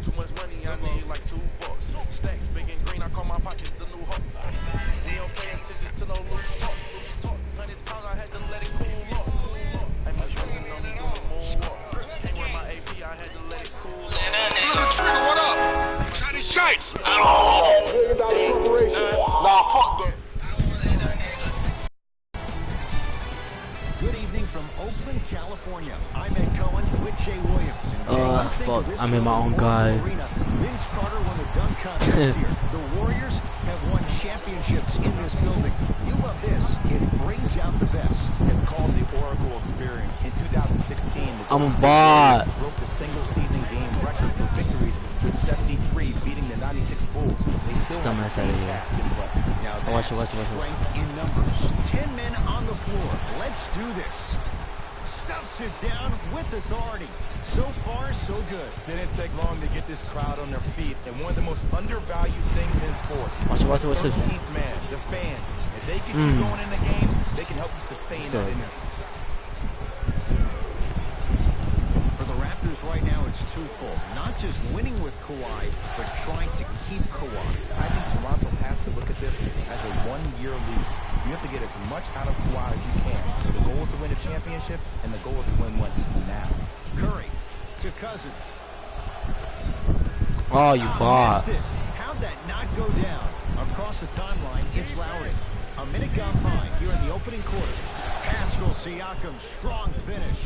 Too much money, I need like 2 votes. Stacks big and green, I call my pocket the new hope. We don't pay attention to no loose talk. 100 times I had to let it cool off. Ain't much stressing on me doing moonwalk. Can't wear my AP, I had to let it cool off. Sliver Trigger, what up? Shiny Shites! $1 billion corporation. Nah, fuck that. Good evening from Oakland, California. I'm Ed Cohen with Jay Williams. Fuck, I'm in my own guy. Vince Carter won the dunk contest here. The Warriors have won championships in this building. You love this. It brings out the best. It's called the Oracle Experience. In 2016, the I'm a Golden State bot. Warriors broke the single-season game record for victories with 73, beating the 96 Bulls. They still have the same cast in play. Now Watch it. strength in numbers. 10 men on the floor. Let's do this. Stuffs it down with authority. So far, so good. Didn't take long to get this crowd on their feet, and one of the most undervalued things in sports. Watch it. 13th man, the fans. If they get you going in the game, they can help you sustain that energy. For the Raptors right now, it's twofold. Not just winning with Kawhi, but trying to keep Kawhi. I think Toronto has to look at this as a one-year lease. You have to get as much out of Kawhi as you can. The goal is to win a championship, and the goal is to win one now. Curry to Cousins. Oh, you bot. Missed it. How'd that not go down? Across the timeline, it's Lowry. A minute gone by here in the opening quarter. Pascal Siakam, strong finish.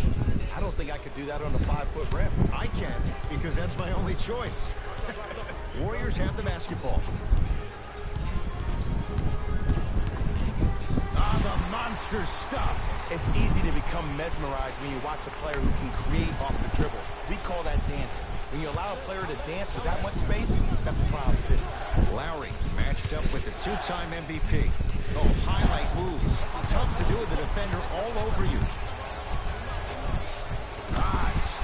I don't think I could do that on a 5-foot rim. I can, because that's my only choice. Warriors have the basketball. The monster stuff. It's easy to become mesmerized when you watch a player who can create off the dribble. We call that dancing. When you allow a player to dance with that much space, that's a problem city. Lowry matched up with the two-time MVP. Oh, highlight moves. Tough to do with the defender all over you.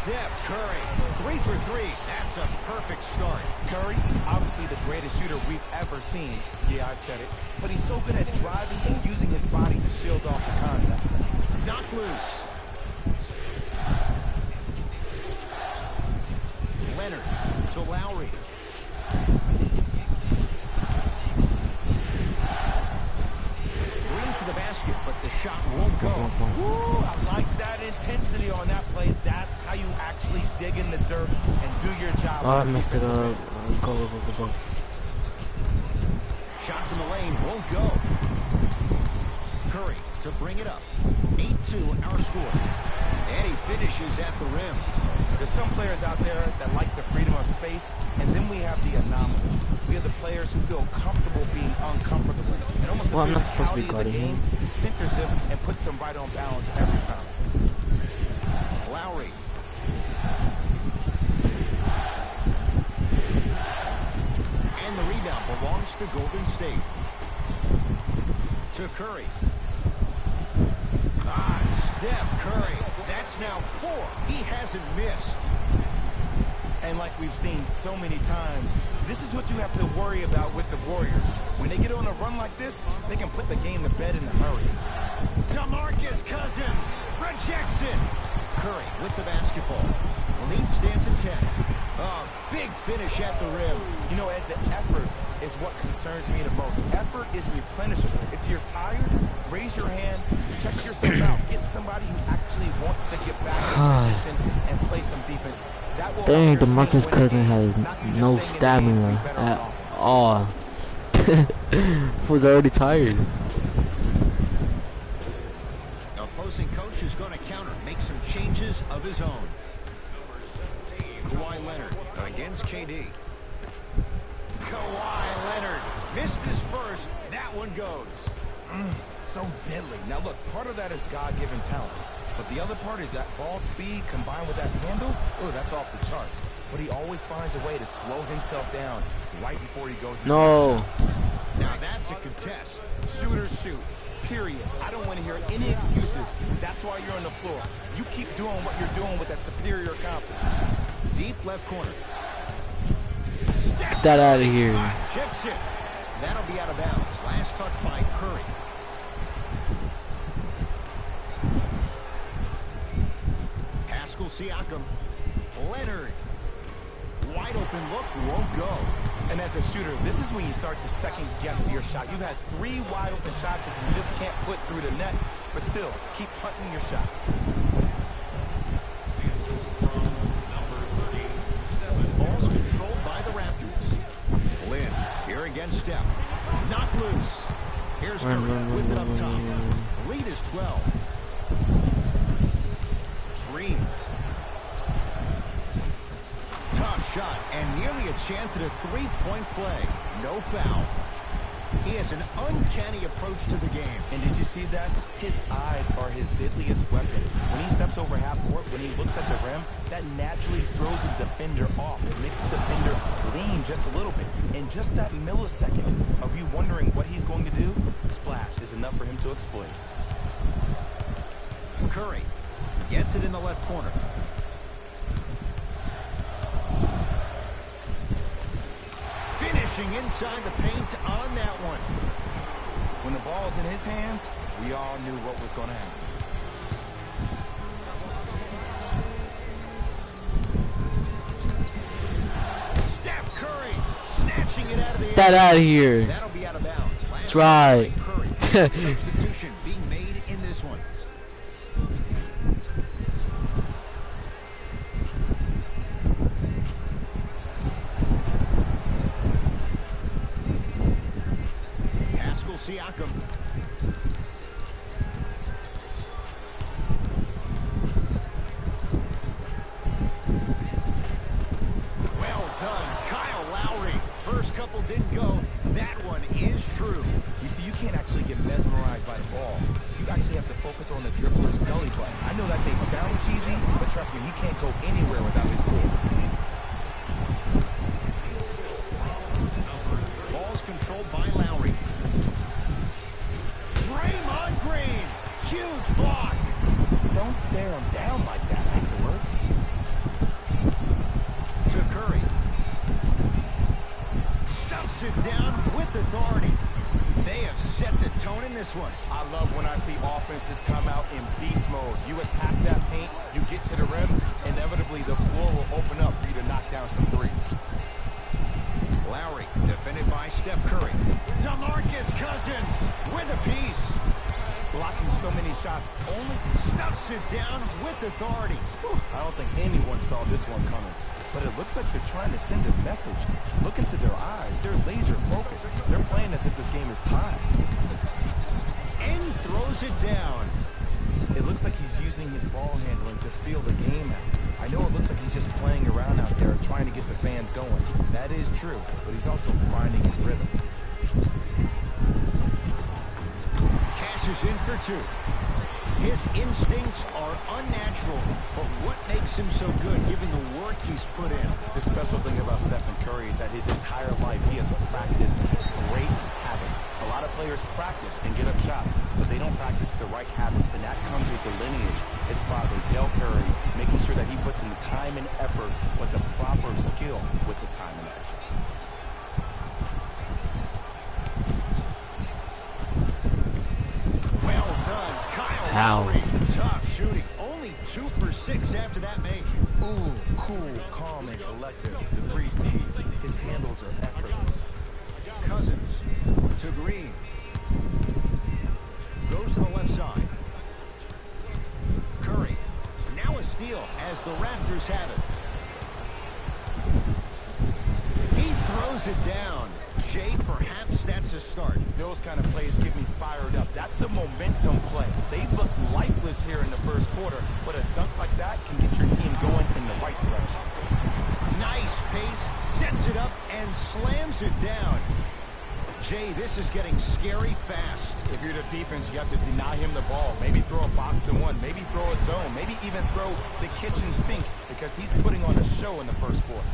Steph Curry, 3 for 3. That's a perfect start. Curry, obviously the greatest shooter we've ever seen. Yeah, I said it. But he's so good at driving and using his body to shield off the contact. Knocked loose. Leonard to Lowry. Green to the basket, but the shot won't go. Woo, I like that intensity on that play. That's how you actually dig in the dirt and do your job. Oh, I messed it up. Go. Shot from the lane won't go. Curry to bring it up. 8-2 our score. And he finishes at the rim. There's some players out there that like the freedom of space, and then we have the anomalies. We have the players who feel comfortable being uncomfortable. And almost the physicality of the game centers him and puts him right on balance every time. Lowry. And the rebound belongs to Golden State. To Curry. Steph Curry. That's now 4. He hasn't missed. And like we've seen so many times, this is what you have to worry about with the Warriors. When they get on a run like this, they can put the game to bed in a hurry. DeMarcus Cousins rejects it. Curry with the basketball. Lead stands at 10. Big finish at the rim. You know, Ed, the effort is what concerns me the most. Effort is replenishable. If you're tired, raise your hand, check yourself out. Get somebody who actually wants to get back in position and play some defense. That will Dang, DeMarcus Cousins has no stamina at all. Was already tired. The opposing coach is going to counter, make some changes of his own. Kawhi Leonard against KD. Kawhi Leonard missed his first. That one goes. So deadly. Now look, part of that is God-given talent. But the other part is that ball speed combined with that handle. Oh, that's off the charts. But he always finds a way to slow himself down right before he goes into the shot. Now that's a contest. Shooters shoot. Period. I don't want to hear any excuses. That's why you're on the floor. You keep doing what you're doing with that superior confidence. Deep left corner. Get that out of here. Tips it. That'll be out of bounds. Last touch by Curry. Siakam. Leonard. Wide open look, won't go. And as a shooter, this is when you start to second guess your shot. You've had 3 wide open shots that you just can't put through the net, but still, keep hunting your shot. Ball's controlled by the Raptors. Lynn, here against Steph. Knocked loose. Here's Curry with it up top. Lead is 12. Green. Tough shot and nearly a chance at a 3-point play. No foul. He has an uncanny approach to the game. And did you see that? His eyes are his deadliest weapon. When he steps over half court, when he looks at the rim, that naturally throws a defender off. It makes the defender lean just a little bit. In just that millisecond of you wondering what he's going to do, splash is enough for him to exploit. Curry gets it in the left corner. Finishing inside the paint on that one. When the ball's in his hands, we all knew what was going to happen. Steph Curry snatching it out of the air. That out of here. That'll be out of bounds. That's right. Curry. Substitution being made in this one. Siakam. Well done, Kyle Lowry. First couple didn't go. That one is true. You see, you can't actually get mesmerized by the ball. You actually have to focus on the dribbler's belly button. I know that may sound cheesy, but trust me, he can't go anywhere without his core. Ball's controlled by Lowry. Draymond Green, huge block. Don't stare him down like that afterwards. To Curry. Stuffs it down with authority. They have set the tone in this one. I love when I see offenses come out in beast mode. You attack that paint, you get to the rim, inevitably the floor will open up for you to knock down some threes. Lowry, defended by Steph Curry. DeMarcus Cousins with a piece. Blocking so many shots, only Stuffs it down with authority. I don't think anyone saw this one coming. But it looks like they're trying to send a message. Look into their eyes. They're laser focused. They're playing as if this game is tied. And throws it down. It looks like he's using his ball handling to feel the game out. I know it looks like he's just playing around out there trying to get the fans going. That is true, but he's also finding his rhythm. Cashes in for 2. His instincts are unnatural, but what makes him so good given the work he's put in? The special thing about Stephen Curry is that his entire life he has practiced great habits. A lot of players practice and get up shots, but they don't practice the right habits, and that comes with the lineage. His father, Del Curry, making sure that he puts in the time and effort with the proper skill with the time and effort. Well done, Kyle Lowry. Tough shooting. Only 2 for 6 after that make. Ooh, cool, calm, and collected. The 3 C's. His handles are effortless. Cousins to Green. Goes to the left side. Curry. Now a steal as the Raptors have it. He throws it down. Jay, perhaps that's a start. Those kind of plays get me fired up. That's a momentum play. They look lifeless here in the first quarter, but a dunk like that can get your team going in the right direction. Nice pace, sets it up, and slams it down. Jay, this is getting scary fast. If you're the defense, you have to deny him the ball. Maybe throw a box and one. Maybe throw a zone. Maybe even throw the kitchen sink because he's putting on a show in the first quarter.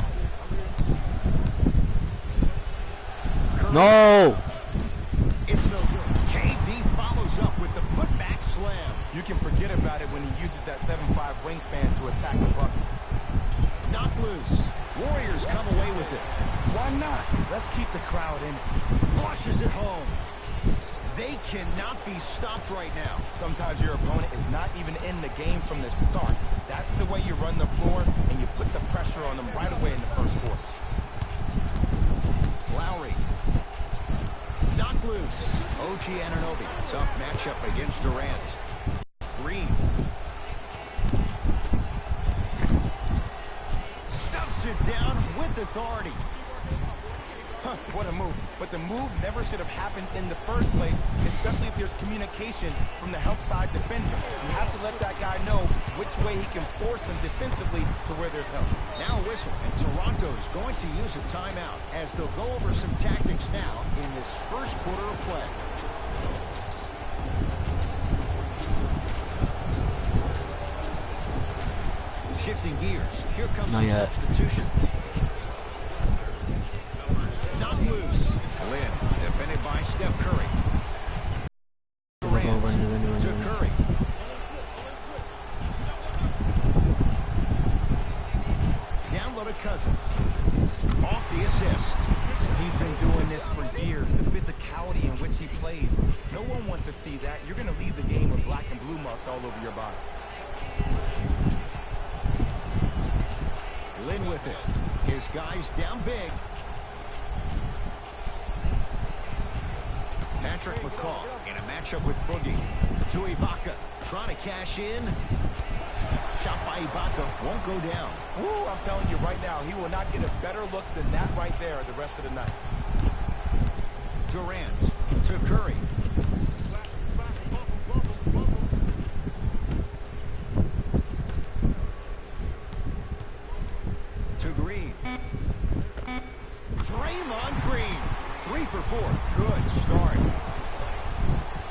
No! It's no good. KD follows up with the putback slam. You can forget about it when he uses that 7'5" wingspan to attack the bucket. Knocked loose. Warriors come away with it. Why not? Let's keep the crowd in. Flushes it home. They cannot be stopped right now. Sometimes your opponent is not even in the game from the start. That's the way you run the floor, and you put the pressure on them right away in the first quarter. Lowry. Knocked loose. OG Anunoby. Tough matchup against Durant. Green. Stuffs it down with authority. Huh, what a move. But the move never should have happened in the first place, especially if there's communication from the help side defender. You have to let that guy know which way he can force him defensively to where there's help. Now a whistle, and Toronto's going to use a timeout as they'll go over some tactics now in this first quarter of play. Shifting gears. Here comes Not the yet. substitution. Not loose. Lynn, defended by Steph Curry. Durant to Curry. Down low to Cousins. Off the assist. He's been doing this for years. The physicality in which he plays. No one wants to see that. You're going to leave the game with black and blue marks all over your body. Lynn with it. His guys down big. Patrick McCaw in a matchup with Boogie. To Ibaka. Trying to cash in. Shot by Ibaka. Won't go down. Woo, I'm telling you right now, he will not get a better look than that right there the rest of the night. Durant to Curry. To Green. Draymond Green. 3 for 4. Good start.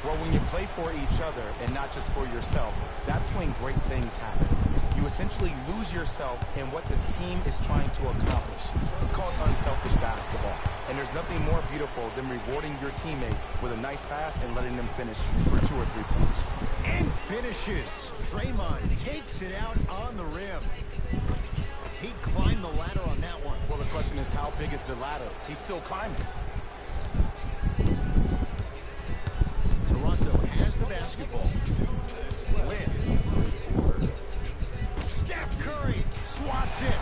Well, when you play for each other and not just for yourself, that's when great things happen. You essentially lose yourself in what the team is trying to accomplish. It's called unselfish basketball. And there's nothing more beautiful than rewarding your teammate with a nice pass and letting them finish for 2 or 3 points. And finishes. Draymond takes it out on the rim. He climbed the ladder on that one. Well, the question is, how big is the ladder? He's still climbing. Toronto has the basketball. Lynn. Steph Curry swats it.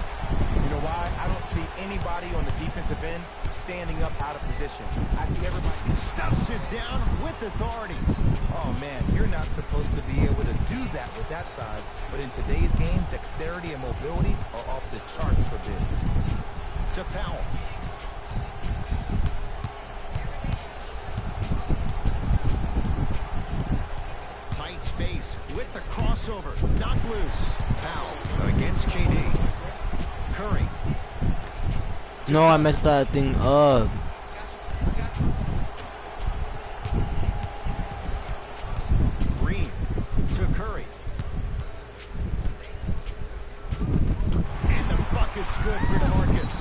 You know why? I don't see anybody on the defensive end standing up out of position. I see everybody Stuffs it down with authority. Oh, man, you're not supposed to be able to do that with that size. But in today's game, dexterity and mobility are off the charts for bigs. To Powell. Tight space with the crossover. Knocked loose. Powell against KD. Curry. No, I messed that thing up. Green to Curry. And the bucket's good for DeMarcus.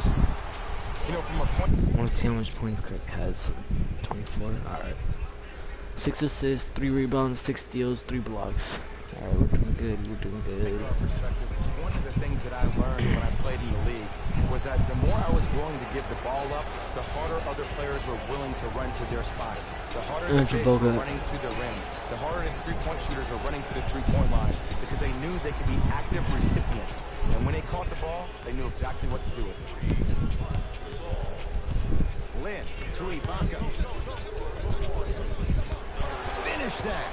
You know, from a point... I want to see how much points Craig has. 24. Alright. 6 assists, 3 rebounds, 6 steals, 3 blocks. Alright, we're doing good. We're doing good. Perspective, one of the things that I learned when I played in the league was that the more I was willing to give the ball up, the harder other players were willing to run to their spots. The harder the bigs were running to the rim. The harder the three-point shooters were running to the three-point line because they knew they could be active recipients. And when they caught the ball, they knew exactly what to do with it. Lynn to Ibaka. Finish that.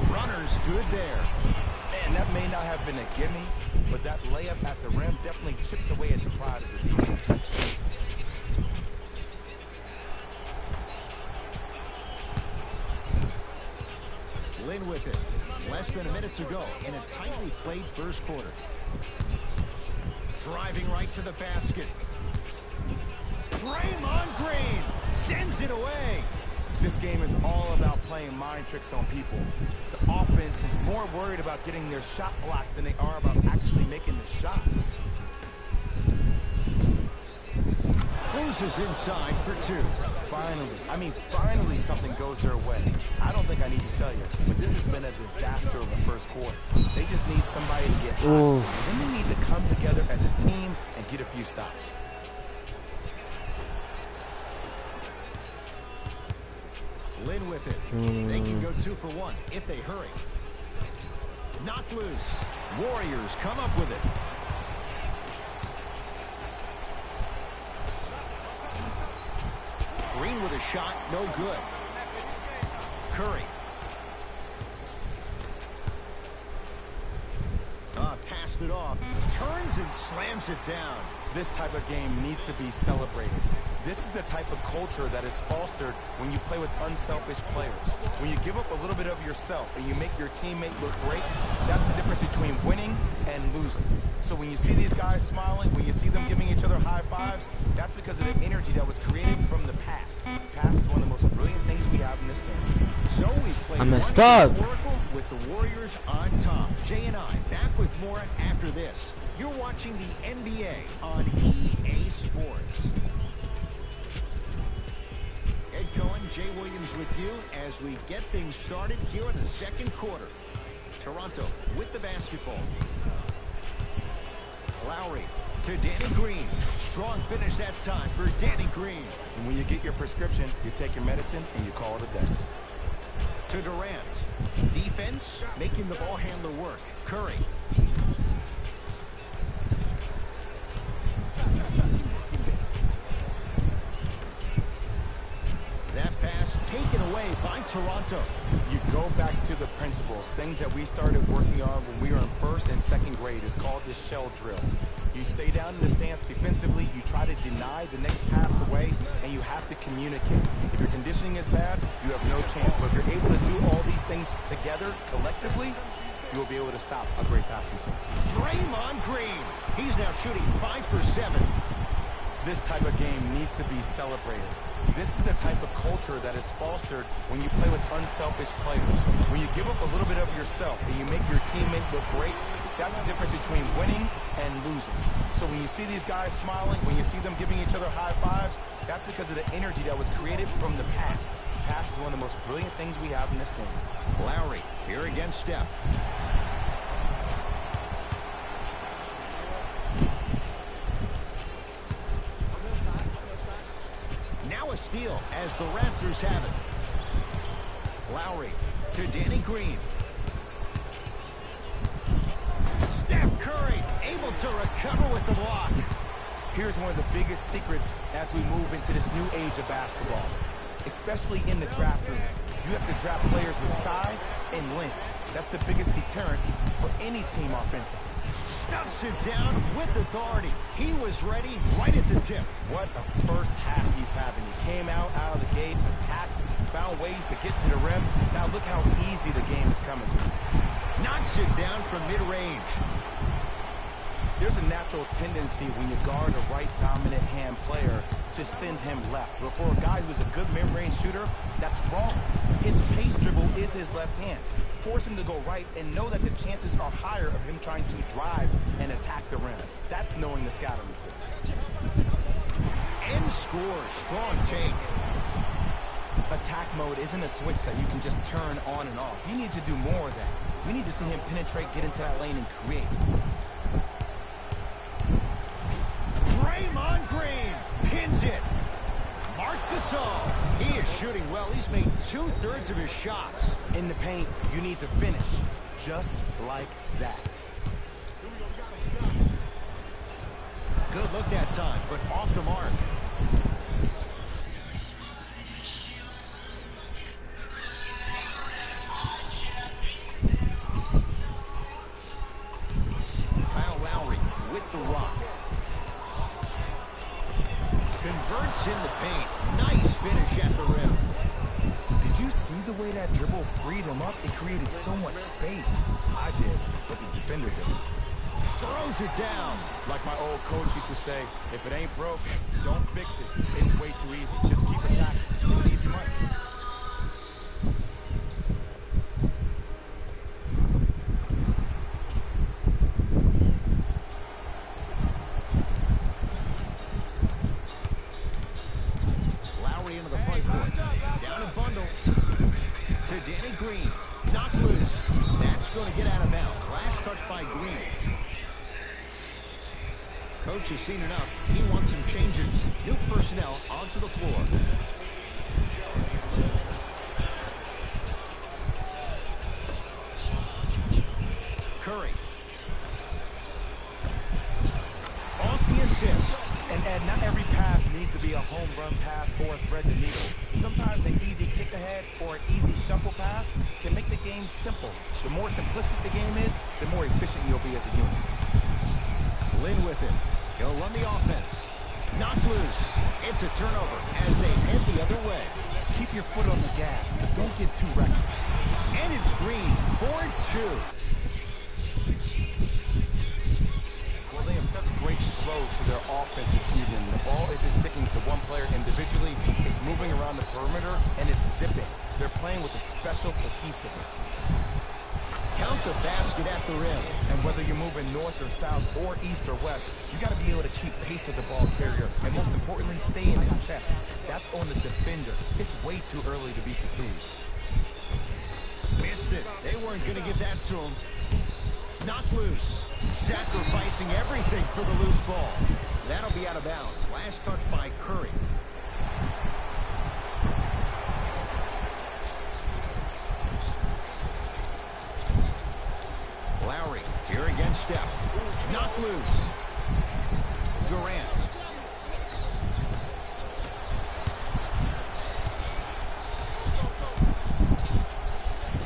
Runner's good there. Man, that may not have been a gimme, but that layup at the rim definitely chips away at the pride of the defense. Lynn with it. Less than a minute to go in a tightly played first quarter. Driving right to the basket. Draymond Green sends it away. This game is all about playing mind tricks on people. The offense is more worried about getting their shot blocked than they are about actually making the shot. Cruises inside for 2. Finally something goes their way. I don't think I need to tell you, but this has been a disaster of the first quarter. They just need somebody to get hot. And then they need to come together as a team and get a few stops. Lynn with it. They can go 2 for 1 if they hurry. Knocked loose. Warriors come up with it. Green with a shot, no good. Curry. Passed it off. Turns and slams it down. This type of game needs to be celebrated. This is the type of culture that is fostered when you play with unselfish players. When you give up a little bit of yourself and you make your teammate look great, that's the difference between winning and losing. So when you see these guys smiling, when you see them giving each other high fives, that's because of the energy that was created from the pass. The pass is one of the most brilliant things we have in this game. So we play I messed up. Oracle with the Warriors on top. Jay and I back with more after this. You're watching the NBA on EA Sports. Ed Cohen, Jay Williams with you as we get things started here in the second quarter. Toronto with the basketball. Lowry to Danny Green. Strong finish that time for Danny Green. And when you get your prescription, you take your medicine and you call it a day. To Durant. Defense making the ball handler work. Curry. That pass taken away by Toronto. You go back to the principles, things that we started working on when we were in first and second grade. Is called the shell drill. You stay down in the stance defensively, you try to deny the next pass away, and you have to communicate. If your conditioning is bad, you have no chance. But if you're able to do all these things together, collectively, you will be able to stop a great passing team. Draymond Green. He's now shooting 5 for 7. This type of game needs to be celebrated. This is the type of culture that is fostered when you play with unselfish players. When you give up a little bit of yourself and you make your teammate look great, that's the difference between winning and losing. So when you see these guys smiling, when you see them giving each other high fives, that's because of the energy that was created from the pass. Pass is one of the most brilliant things we have in this game. Lowry here against Steph. Now a steal as the Raptors have it. Lowry to Danny Green. Steph Curry able to recover with the block. Here's one of the biggest secrets as we move into this new age of basketball, especially in the draft room. You have to draft players with size and length. That's the biggest deterrent for any team offensively. Stuffs it down with authority. He was ready right at the tip. What a first half he's having. He came out of the gate, attacked, found ways to get to the rim. Now look how easy the game is coming to him. Knocks it down from mid-range. There's a natural tendency when you guard a right dominant hand player to send him left. But for a guy who's a good mid-range shooter, that's wrong. His pace dribble is his left hand. Force him to go right and know that the chances are higher of him trying to drive and attack the rim. That's knowing the scouting report. And scores. Strong take. Attack mode isn't a switch that you can just turn on and off. He needs to do more of that. We need to see him penetrate, get into that lane, and create. Draymond Green pins it. Marc Gasol. He is shooting well. He's made 2/3 of his shots. In the paint, you need to finish just like that. Good look that time, but off the mark. Kyle Lowry with the rock. Converts in the paint. Nice finish at the rim. Did you see the way that dribble freed him up? It created so much space. I did, but the defender didn't. Throws it down. Like my old coach used to say, if it ain't broke, don't fix it. It's way too easy. Just keep attacking. It's easy money. Lowry into the front court. Down and bundle. To Danny Green. Knocked loose. That's going to get out of bounds. Last touch by Green. Coach has seen enough. He wants some changes. New personnel onto the floor. home run pass or thread the needle. Sometimes an easy kick ahead or an easy shuffle pass can make the game simple. The more simplistic the game is, the more efficient you'll be as a unit. Lynn with it. He'll run the offense. Knocked loose. It's a turnover as they head the other way. Keep your foot on the gas, but don't get too reckless. And it's Green, 4-2. Well, they have such great flow to their offense this evening. The ball isn't sticking to one player individually. It's moving around the perimeter, and it's zipping. They're playing with a special cohesiveness. Count the basket at the rim. And whether you're moving north or south or east or west, you got to be able to keep pace with the ball carrier. And most importantly, stay in his chest. That's on the defender. It's way too early to be fatigued. Missed it. They weren't going to give that to him. Knocked loose. Sacrificing everything for the loose ball. That'll be out of bounds. Last touch by Curry. Lowry, here against Steph. Knocked loose. Durant.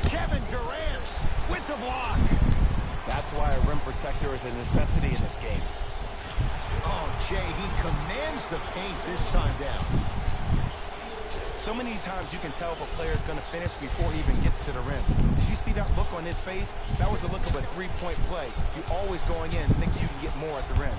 Kevin Durant with the block. That's why a rim protector is a necessity in this game. Oh, Jay, he commands the paint this time down. So many times you can tell if a player is going to finish before he even gets to the rim. Did you see that look on his face? That was the look of a three-point play. You always going in thinking you can get more at the rim.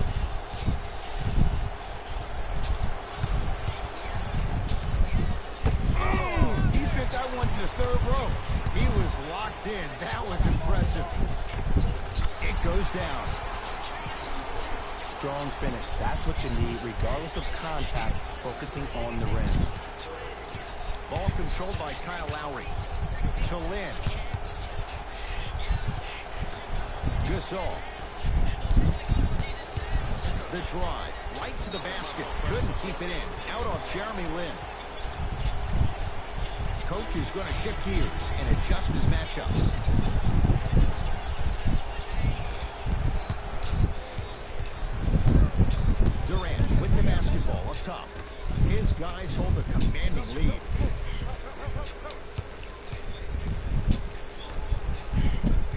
He sent that one to the third row. He was locked in. That was impressive. It goes down. Strong finish. That's what you need, regardless of contact, focusing on the rim. Ball controlled by Kyle Lowry. To Lynn. Gasol. The drive. Right to the basket. Couldn't keep it in. Out on Jeremy Lin. Coach is going to shift gears and adjust his matchups. Durant with the basketball up top. His guys hold a commanding lead.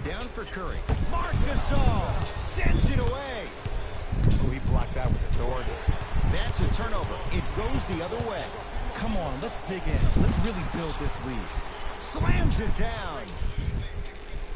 Down for Curry. Marc Gasol sends it away. Oh, he blocked that with authority. That's a turnover. It goes the other way. Come on, let's dig in. Let's really build this lead. Slams it down.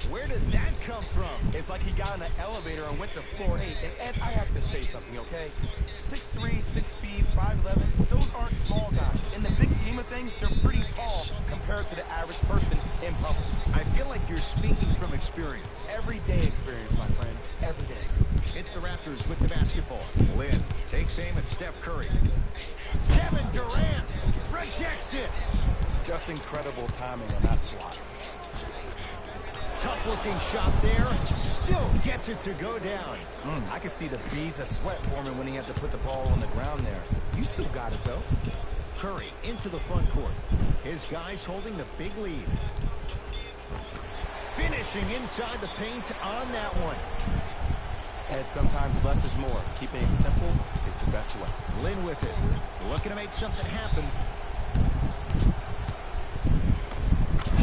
Where did that come from? It's like he got in an elevator and went to floor 8. And Ed, I have to say something, okay? 6'3", 6 feet, 5'11", those aren't small guys. In the big scheme of things, they're pretty tall compared to the average person in public. I feel like you're speaking from experience. Everyday experience, my friend. Every day. It's the Raptors with the basketball. Lynn takes aim at Steph Curry. Kevin Durant rejects it. Just incredible timing on that swat. Tough-looking shot there. Still gets it to go down. I could see the beads of sweat forming when he had to put the ball on the ground there. You still got it, though. Curry into the front court. His guys holding the big lead. Finishing inside the paint on that one. Ed, sometimes less is more. Keeping it simple is the best way. Lynn with it. Looking to make something happen.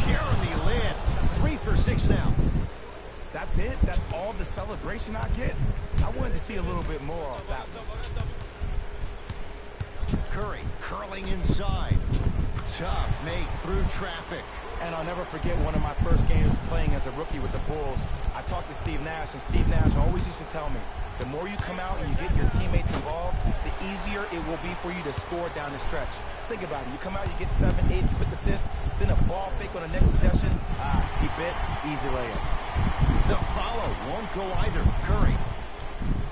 Jeremy Lin. 3 for 6 now. That's it? That's all the celebration I get? I wanted to see a little bit more of that one. Curry curling inside. Tough make through traffic. And I'll never forget one of my first games playing as a rookie with the Bulls. I talked to Steve Nash, and Steve Nash always used to tell me, the more you come out and you get your teammates involved, the easier it will be for you to score down the stretch. Think about it. You come out, you get 7, 8 quick assists, then a ball fake on the next possession. He bit, easy layup. The follow won't go either. Curry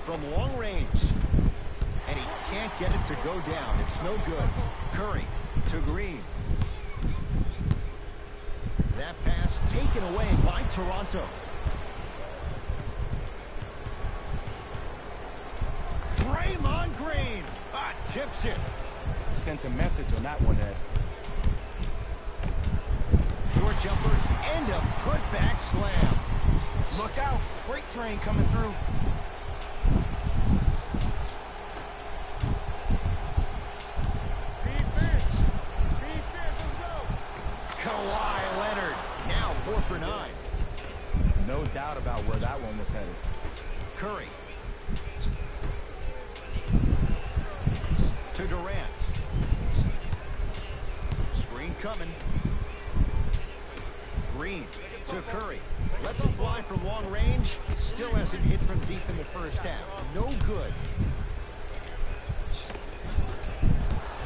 from long range. And he can't get it to go down. It's no good. Curry to Green. That pass taken away by Toronto. Draymond Green tips it. Sent a message on that one, Ed. Short jumper and a putback slam. Look out. Freight train coming through. for 9. No doubt about where that one was headed. Curry. To Durant. Screen coming. Green to Curry. Lets it fly from long range. Still hasn't hit from deep in the first half. No good.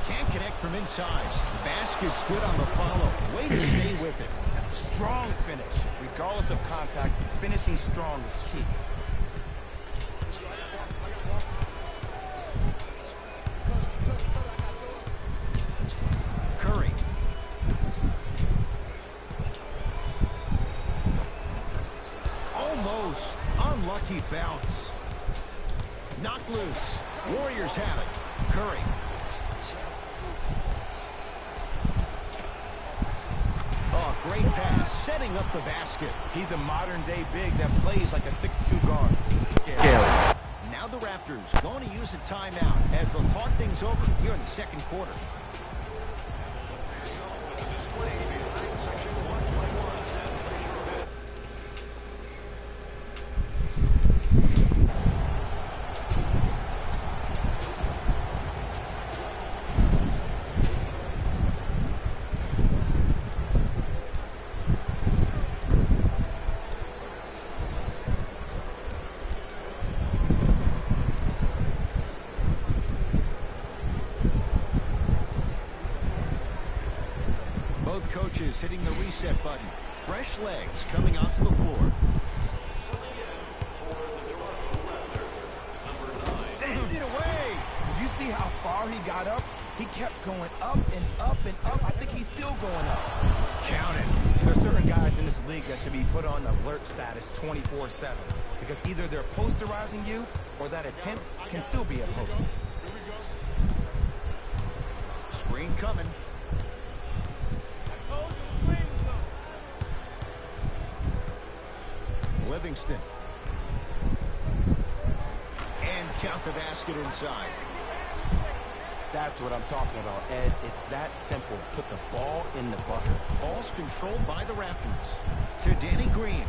Can't connect from inside. Basket's good on the follow. Way to stay with it. That's a strong finish. Regardless of contact, finishing strong is key. Curry. Almost. Unlucky bounce. Knocked loose. Warriors have it. Curry. Oh, great pass. Setting up the basket. He's a modern-day big that plays like a 6'2 guard. Scary. Now the Raptors going to use a timeout as they'll talk things over here in the second quarter. Both coaches hitting the reset button. Fresh legs coming onto the floor. Sent it away. Did you see how far he got up? He kept going up and up and up. I think he's still going up. Count it. There are certain guys in this league that should be put on alert status 24/7 because either they're posterizing you or that attempt can still be a poster. Screen coming. Livingston. And count the basket inside. That's what I'm talking about, Ed. It's that simple. Put the ball in the bucket. Ball's controlled by the Raptors. To Danny Green.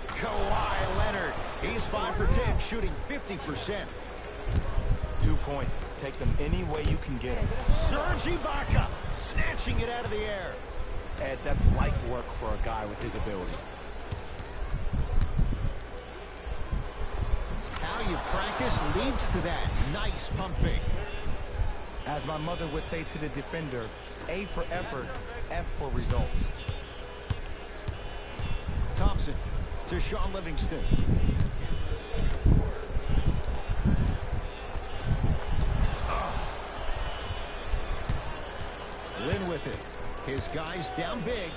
Kawhi Leonard. He's 5 for 10, shooting 50%. 2 points. Take them any way you can get them. Serge Ibaka snatching it out of the air. Ed, that's light work for a guy with his ability. How you practice leads to that. Nice pump fake. As my mother would say to the defender, A for effort, F for results. Thompson to Shaun Livingston. Lynn with it. His guys down big.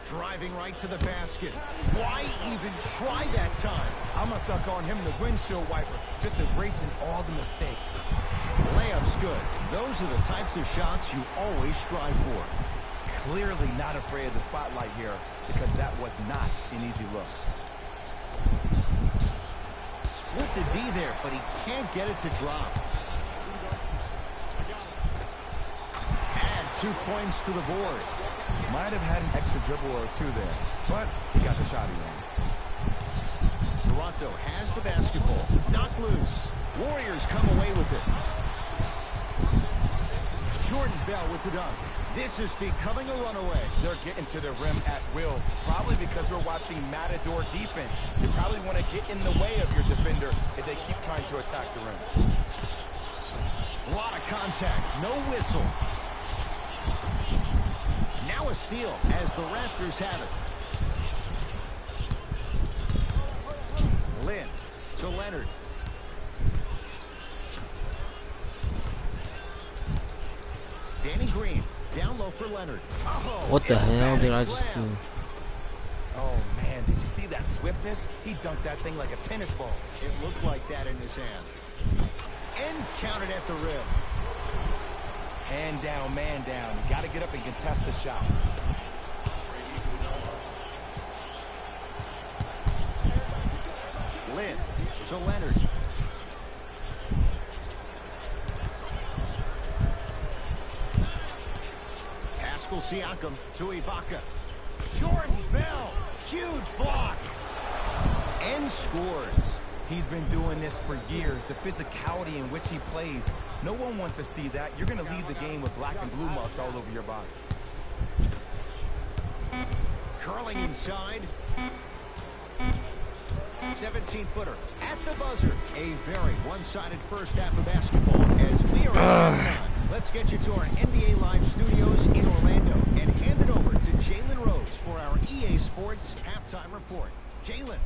Driving right to the basket. Why even try that time? I'm going to start calling him the windshield wiper, just erasing all the mistakes. Layup's good. Those are the types of shots you always strive for. Clearly not afraid of the spotlight here because that was not an easy look. Split the D there, but he can't get it to drop. Add 2 points to the board. Might have had an extra dribble or two there, but he got the shot he wanted. Toronto has the basketball. Knocked loose. Warriors come away with it. Jordan Bell with the dunk. This is becoming a runaway. They're getting to the rim at will, probably because we're watching Matador defense. You probably want to get in the way of your defender if they keep trying to attack the rim. A lot of contact. No whistle. Now a steal as the Raptors have it. Lynn to Leonard. Danny Green down low for Leonard. Oh, What the hell did I just do? Oh, man, did you see that swiftness? He dunked that thing like a tennis ball. It looked like that in his hand. And counted at the rim. Hand down, man down. You got to get up and contest the shot. Lynn to Leonard. Siakam to Ibaka. Jordan Bell, huge block. And scores. He's been doing this for years. The physicality in which he plays. No one wants to see that. You're going to leave the game with black and blue marks all over your body. Curling inside. 17-footer at the buzzer. A very one-sided first half of basketball as we are at halftime. Let's get you to our NBA Live studios in Orlando and hand it over to Jalen Rose for our EA Sports halftime report. Jalen.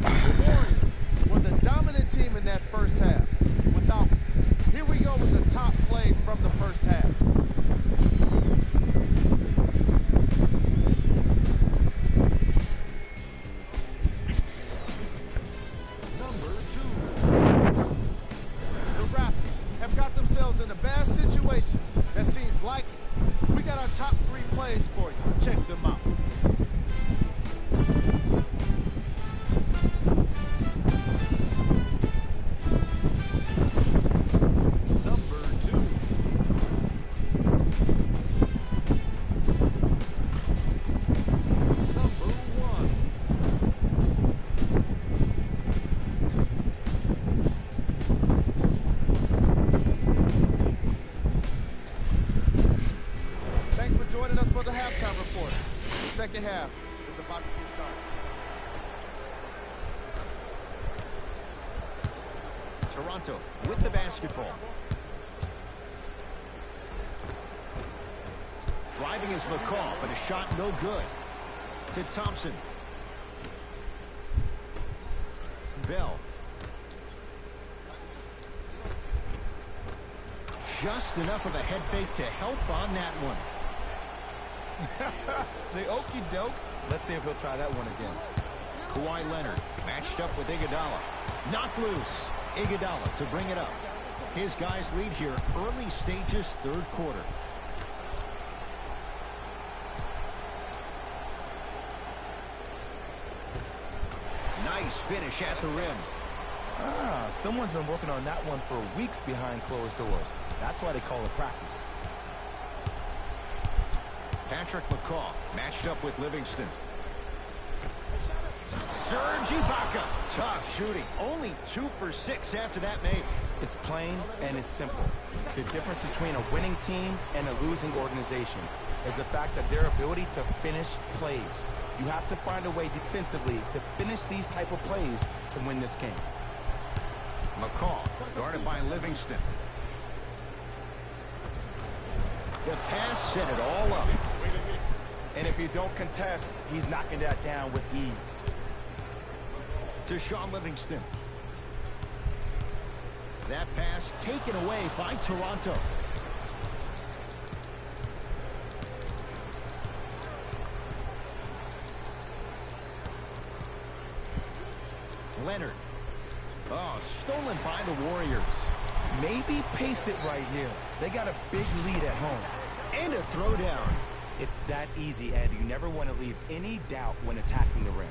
The Warriors were the dominant team in that first half. Here we go with the top plays from the first half. Number 2. The Raptors have got themselves in a bad situation that seems likely. We got our top 3 plays for you. Check them out. Second half is about to get started. Toronto with the basketball. Driving is McCaw, but a shot no good. To Thompson. Bell. Just enough of a head fake to help on that one. The okey doke. Let's see if he'll try that one again. Kawhi Leonard matched up with Iguodala. Knocked loose. Iguodala to bring it up. His guys lead here early stages, third quarter. Nice finish at the rim. Someone's been working on that one for weeks behind closed doors. That's why they call it practice. Patrick McCaw matched up with Livingston. Serge Ibaka. Tough shooting. Only 2 for 6 after that make. It's plain and it's simple. The difference between a winning team and a losing organization is the fact that their ability to finish plays. You have to find a way defensively to finish these type of plays to win this game. McCaw guarded by Livingston. The pass set it all up. And if you don't contest, he's knocking that down with ease. To Shaun Livingston. That pass taken away by Toronto. Leonard. Oh, stolen by the Warriors. Maybe pace it right here. They got a big lead at home. And a throwdown. It's that easy, Ed. You never want to leave any doubt when attacking the rim.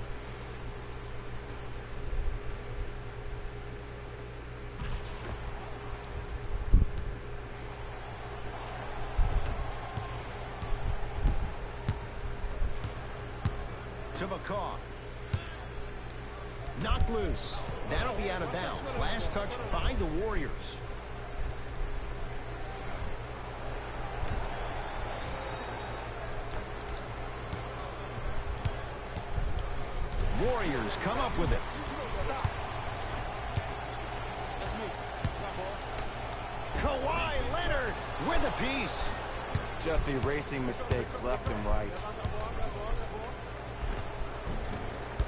To McCaw. Knocked loose. That'll be out of bounds. Last touch by the Warriors. Warriors come up with it. Kawhi Leonard with a piece. Just erasing mistakes left and right.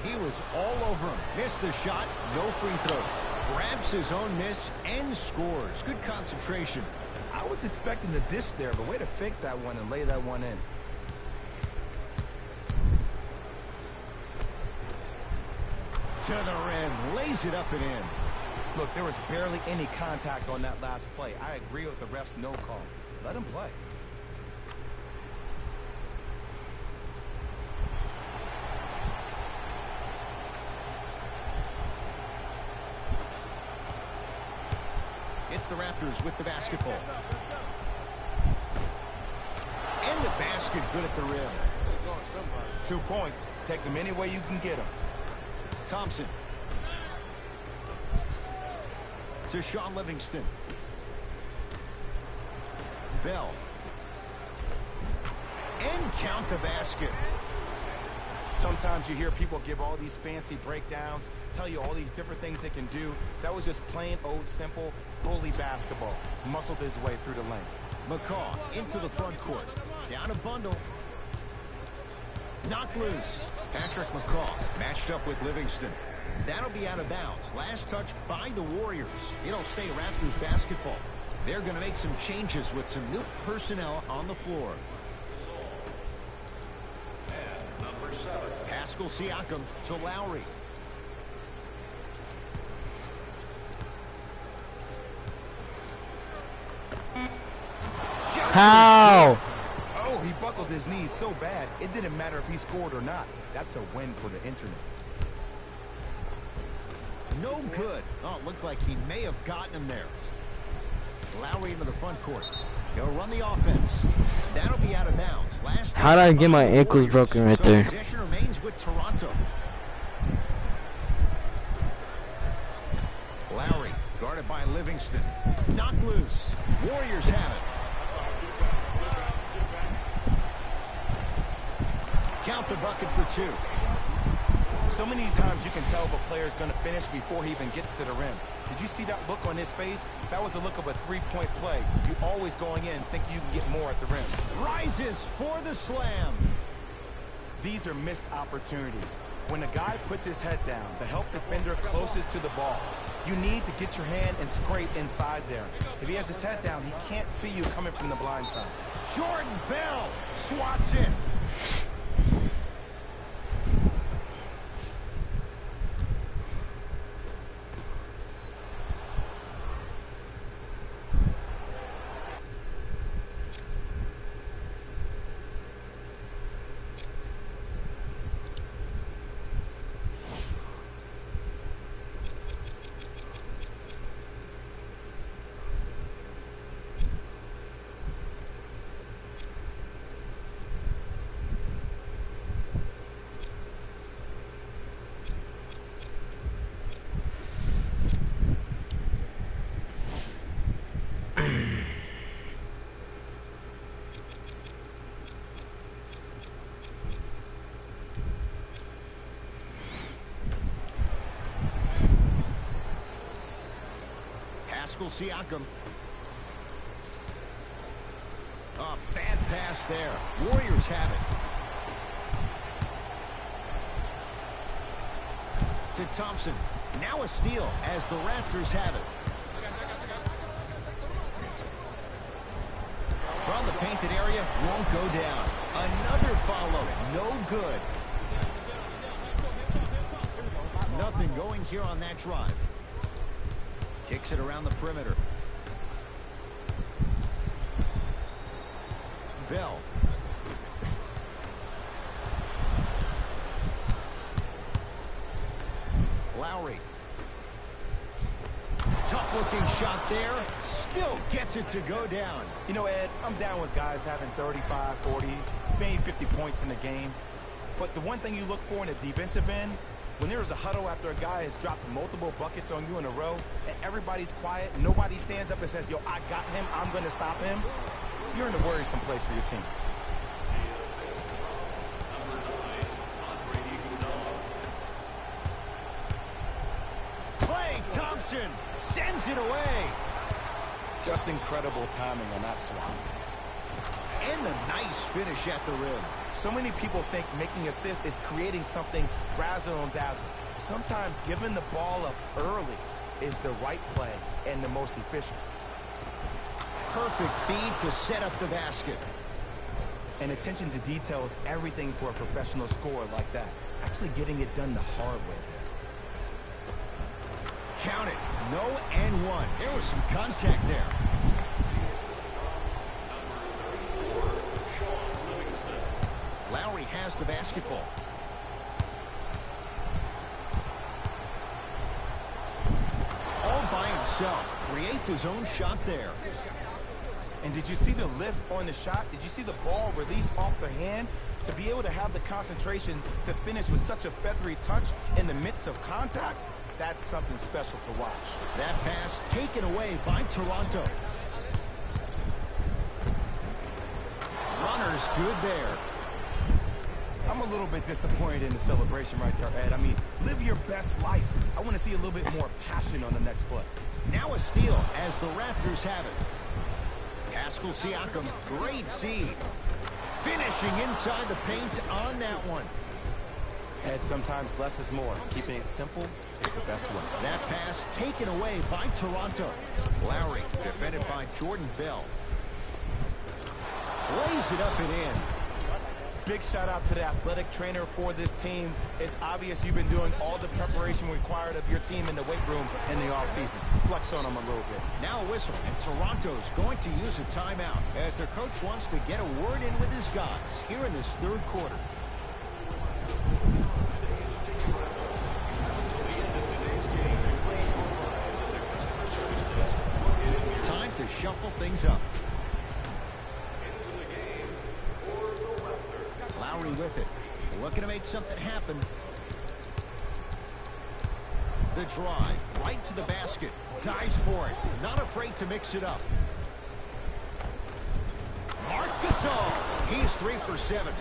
He was all over him. Missed the shot, no free throws. Grabs his own miss and scores. Good concentration. I was expecting the dish there, but way to fake that one and lay that one in. To the rim, lays it up and in. Look, there was barely any contact on that last play. I agree with the ref's no call. Let him play. the Raptors with the basketball. And the basket good at the rim. 2 points. Take them any way you can get them. Thompson. To Shaun Livingston. Bell. And count the basket. Sometimes you hear people give all these fancy breakdowns, tell you all these different things they can do. That was just plain old simple bully basketball. Muscled his way through the lane. McCaw into the front court. Down a bundle. Knocked loose. Patrick McCaw matched up with Livingston. That'll be out of bounds. Last touch by the Warriors. It'll stay Raptors basketball. They're going to make some changes with some new personnel on the floor. Pascal Siakam to Lowry. How? Oh, he buckled his knees so bad, it didn't matter if he scored or not. That's a win for the internet. No good. Oh, it looked like he may have gotten him there. Lowry into the front court. He'll run the offense. That'll be out of bounds. Last How did I get my ankles broken right there? Possession remains with Toronto. Lowry guarded by Livingston. Knocked loose. Warriors have it. Count the bucket for 2. So many times you can tell if a player's going to finish before he even gets to the rim. Did you see that look on his face? That was a look of a three-point play. You always going in think you can get more at the rim. Rises for the slam. These are missed opportunities. When a guy puts his head down, the help defender closest to the ball, you need to get your hand and scrape inside there. If he has his head down, he can't see you coming from the blind side. Jordan Bell swats in. Pascal Siakam. Oh, bad pass there. Warriors have it. To Thompson. Now a steal as the Raptors have it. From the painted area, won't go down. Another follow, no good. Nothing going here on that drive. Kicks it around the perimeter. Bell. Lowry. Tough-looking shot there. Still gets it to go down. You know, Ed, I'm down with guys having 35, 40, maybe 50 points in the game. But the one thing you look for in a defensive end, when there is a huddle after a guy has dropped multiple buckets on you in a row, and everybody's quiet, nobody stands up and says, yo, I got him, I'm going to stop him, you're in a worrisome place for your team. Klay Thompson sends it away. Just incredible timing on that swat. And a nice finish at the rim. So many people think making assists is creating something razzle and dazzle. Sometimes giving the ball up early is the right play and the most efficient. Perfect feed to set up the basket. And attention to detail is everything for a professional scorer like that. Actually getting it done the hard way there. Count it. No and one. There was some contact there. Lowry has the basketball. All by himself. himself. Creates his own shot there. And did you see the lift on the shot? Did you see the ball release off the hand? To be able to have the concentration to finish with such a feathery touch in the midst of contact, that's something special to watch. That pass taken away by Toronto. Runner's good there. I'm a little bit disappointed in the celebration right there, Ed. I mean, live your best life. I want to see a little bit more passion on the next play. Now a steal as the Raptors have it. Pascal Siakam, great feed. Finishing inside the paint on that one. Ed, sometimes less is more. Keeping it simple is the best way. That pass taken away by Toronto. Lowry defended by Jordan Bell. Lays it up and in. Big shout out to the athletic trainer for this team. It's obvious you've been doing all the preparation required of your team in the weight room in the offseason. Flex on them a little bit. Now a whistle, and Toronto's going to use a timeout as their coach wants to get a word in with his guys here in this third quarter. Time to shuffle things up. Lowry with it. Looking to make something happen. The drive right to the basket. Dives for it. Not afraid to mix it up. Marc Gasol. He's 3 for 7.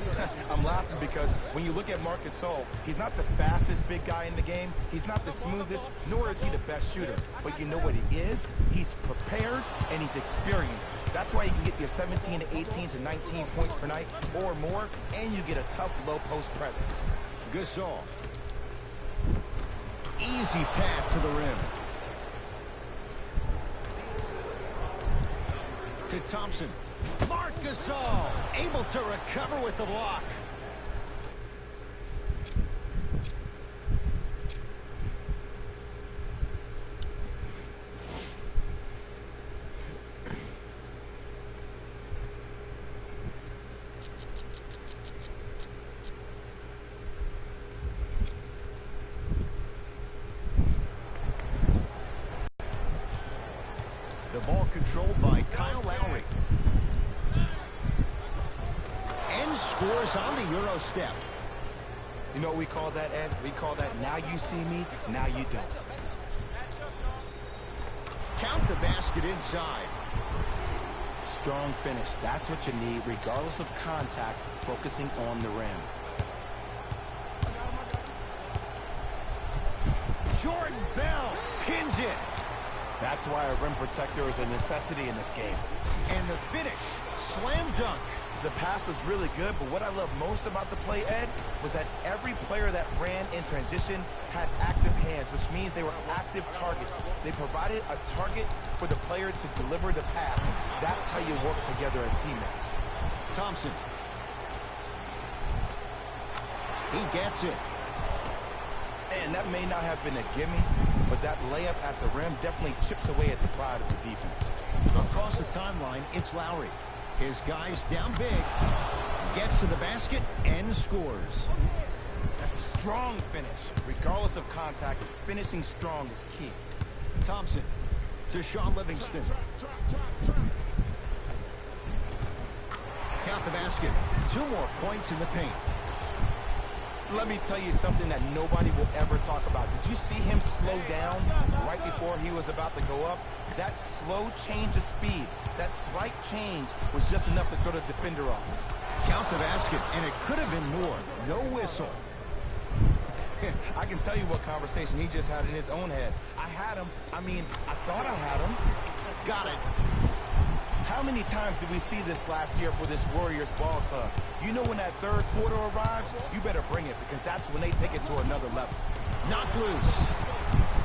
I'm laughing because when you look at Marc Gasol, he's not the fastest big guy in the game. He's not the smoothest, nor is he the best shooter. But you know what he is? He's prepared and he's experienced. That's why you can get your 17 to 18 to 19 points per night or more, and you get a tough low post presence. Gasol. Easy pass to the rim. To Thompson. Marc Gasol able to recover with the block. The ball controlled by Kyle Lowry. And scores on the Euro step. You know what we call that, Ed? We call that now you see me, now you don't. Count the basket inside. Strong finish. That's what you need, regardless of contact, focusing on the rim. Jordan Bell pins it. That's why a rim protector is a necessity in this game. And the finish, slam dunk. The pass was really good, but what I love most about the play, Ed, was that every player that ran in transition had active hands, which means they were active targets. They provided a target for the player to deliver the pass. That's how you work together as teammates. Thompson. He gets it. And that may not have been a gimme, but that layup at the rim definitely chips away at the pride of the defense. Across the timeline, it's Lowry. His guy's down big. Gets to the basket and scores. That's a strong finish. Regardless of contact, finishing strong is key. Thompson to Shaun Livingston. Count the basket. 2 more points in the paint. Let me tell you something that nobody will ever talk about. Did you see him slow down right before he was about to go up? That slow change of speed, that slight change was just enough to throw the defender off. Count the basket, and it could have been more. No whistle. I can tell you what conversation he just had in his own head. I had him. I mean, I thought I had him. Got it. How many times did we see this last year for this Warriors ball club? You know when that third quarter arrives, you better bring it because that's when they take it to another level. Knocked loose.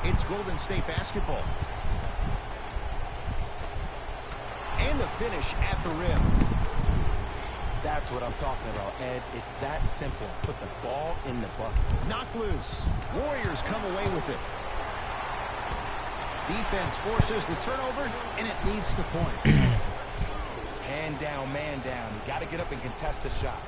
It's Golden State basketball. And the finish at the rim. That's what I'm talking about, Ed. It's that simple. Put the ball in the bucket. Knocked loose. Warriors come away with it. Defense forces the turnover, and it leads to points. Hand down, man down. You got to get up and contest the shot.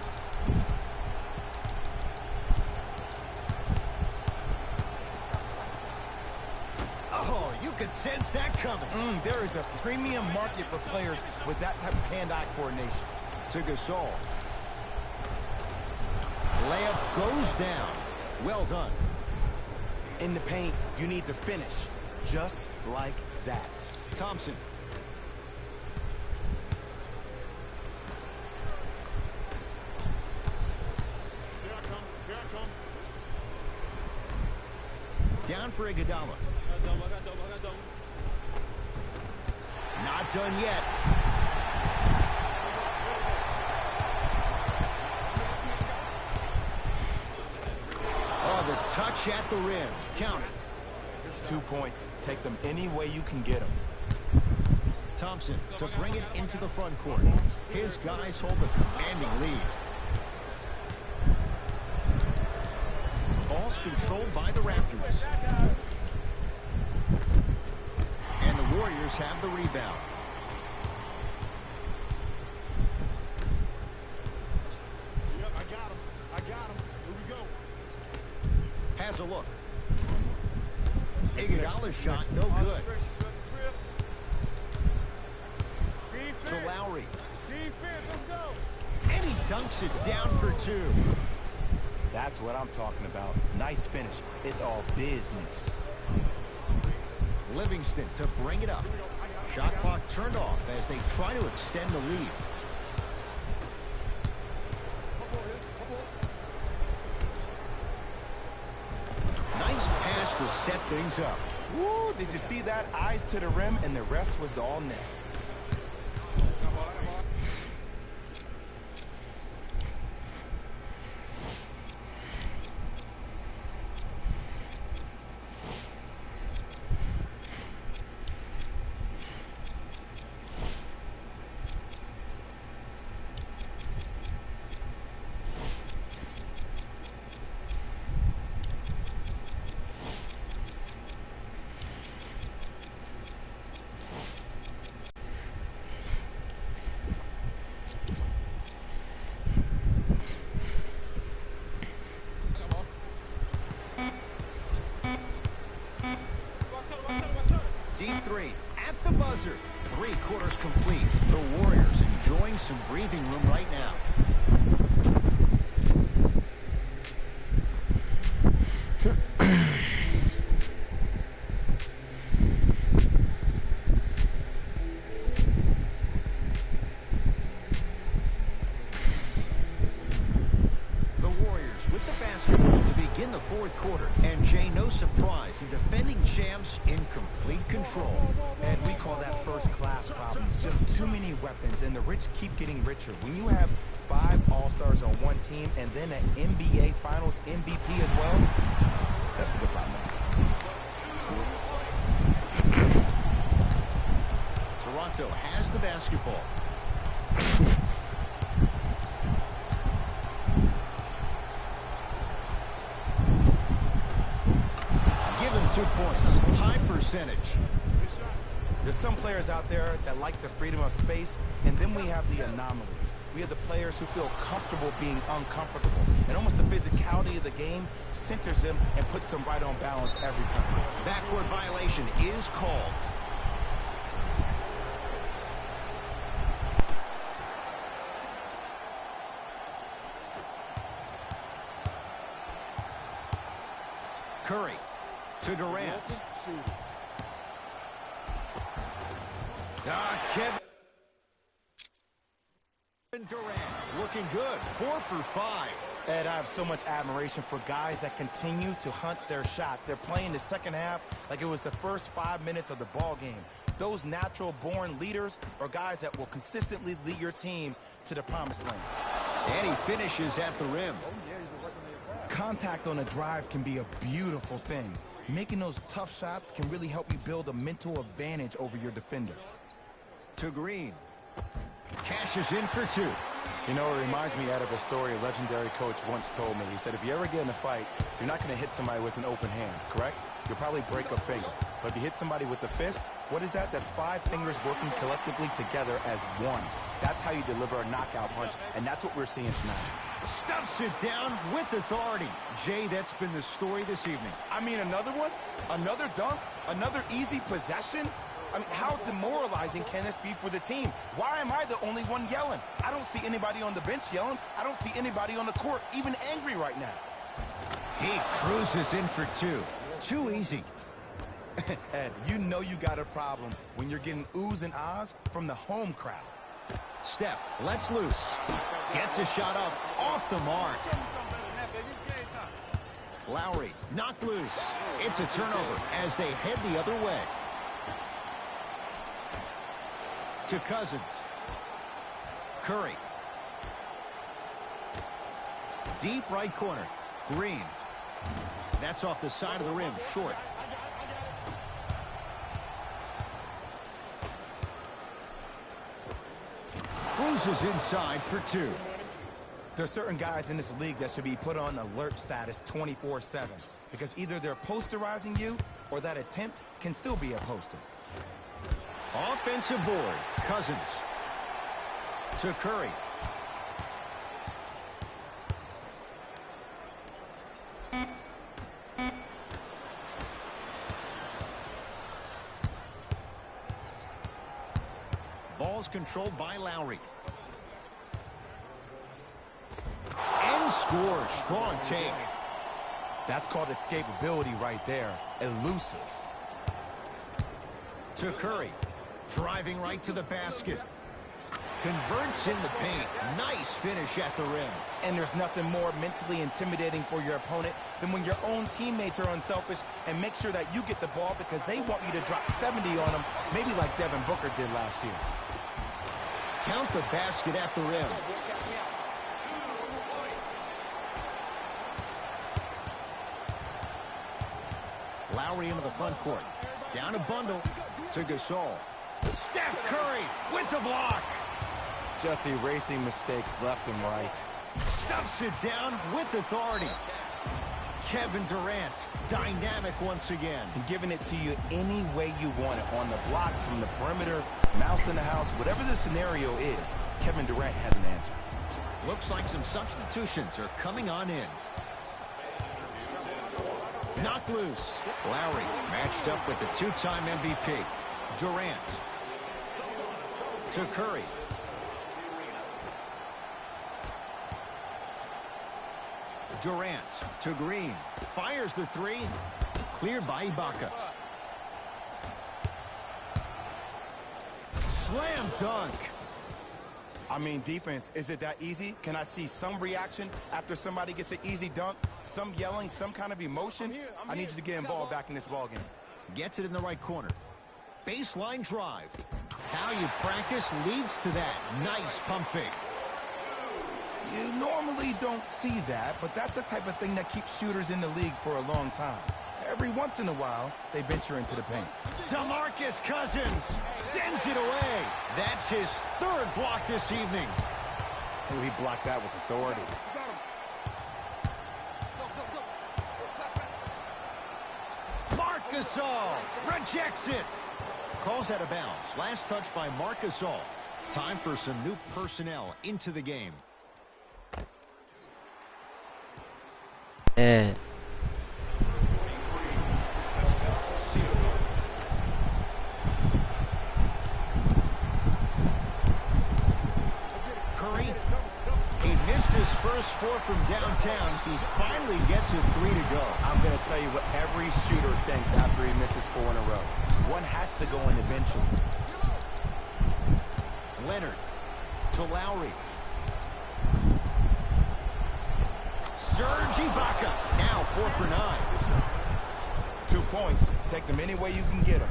Oh, you could sense that coming. There is a premium market for players with that type of hand-eye coordination. To Gasol. Layup goes down. Well done. In the paint, you need to finish just like that. Thompson. Down for Iguodala. Not done yet. Oh, the touch at the rim. Count it. 2 points. Take them any way you can get them. Thompson to bring it into the front court. His guys hold a commanding lead. Ball's controlled by the Raptors. And the Warriors have the rebound. Yep, I got him. I got him. Here we go. Has a look. Iguodala's shot, no good. To Lowry. Defense, let's go. And he dunks it down for 2. That's what I'm talking about. Nice finish. It's all business. Livingston to bring it up. Shot clock turned off as they try to extend the lead. Nice pass to set things up. Woo, did you see that? Eyes to the rim, and the rest was all net. Deep 3 at the buzzer. 3 quarters complete. The Warriors enjoying some breathing room right now. The Warriors with the basketball to begin the 4th quarter. And Jay, no surprise, the defending champs in complete control. And we call that first-class problems. Just too many weapons, and the rich keep getting richer. When you have 5 All-Stars on one team and then an NBA Finals MVP as well, that's a good problem. Toronto has the basketball. Give him 2 points. High percentage. There's some players out there that like the freedom of space, and then we have the anomalies. We have the players who feel comfortable being uncomfortable, and almost the physicality of the game centers them and puts them right on balance every time. Backcourt violation is called. Curry to Durant. Kevin Durant looking good. 4 for 5. Ed, I have so much admiration for guys that continue to hunt their shot. They're playing the second half like it was the first 5 minutes of the ball game. Those natural-born leaders are guys that will consistently lead your team to the promised land. And he finishes at the rim. Contact on a drive can be a beautiful thing. Making those tough shots can really help you build a mental advantage over your defender. To Green. Cashes in for 2. You know, it reminds me, Ed, of a story a legendary coach once told me. He said, if you ever get in a fight, you're not going to hit somebody with an open hand, correct? You'll probably break a finger. But if you hit somebody with a fist, what is that? That's 5 fingers working collectively together as one. That's how you deliver a knockout punch, and that's what we're seeing tonight. Stuffs it down with authority. Jay, that's been the story this evening. I mean, another one? Another dunk? Another easy possession? I mean, how demoralizing can this be for the team? Why am I the only one yelling? I don't see anybody on the bench yelling. I don't see anybody on the court even angry right now. He cruises in for 2. Too easy. Ed, you know you got a problem when you're getting oohs and ahs from the home crowd. Steph lets loose. Gets a shot up off the mark. Lowry knocked loose. It's a turnover as they head the other way. To Cousins. Curry. Deep right corner. Green. That's off the side of the rim. Short. Cruises inside for 2. There are certain guys in this league that should be put on alert status 24/7 because either they're posterizing you or that attempt can still be a poster. Offensive board. Cousins. To Curry. Ball's controlled by Lowry. And scores. Strong take. That's called escapability right there. Elusive. To Curry. Driving right to the basket. Converts in the paint. Nice finish at the rim. And there's nothing more mentally intimidating for your opponent than when your own teammates are unselfish and make sure that you get the ball because they want you to drop 70 on them, maybe like Devin Booker did last year. Count the basket at the rim. Lowry into the front court. Down a bundle to Gasol. Steph Curry with the block. Just erasing mistakes left and right. Stuffs it down with authority. Kevin Durant, dynamic once again. And giving it to you any way you want it. On the block, from the perimeter, mouse in the house, whatever the scenario is, Kevin Durant has an answer. Looks like some substitutions are coming on in. Knocked loose. Lowry matched up with the 2-time MVP. Durant. To Curry. Durant to Green. Fires the 3. Cleared by Ibaka. Slam dunk. I mean, defense, is it that easy? Can I see some reaction after somebody gets an easy dunk? Some yelling, some kind of emotion? I need you to get involved back in this ballgame. Gets it in the right corner. Baseline drive. How you practice leads to that. Nice pump fake. You normally don't see that, but that's the type of thing that keeps shooters in the league for a long time. Every once in a while, they venture into the paint. DeMarcus Cousins sends it away. That's his 3rd block this evening. Oh, he blocked that with authority. Marc Gasol rejects it. Calls out of bounds. Last touch by Marc Gasol. Time for some new personnel into the game. Curry, he missed his first 4 from downtown. He finally gets a 3 to go. I'm going to tell you what every shooter thinks after he misses 4 in a row. One has to go in eventually. Leonard to Lowry. Serge Ibaka, now 4 for 9. 2 points. Take them any way you can get them.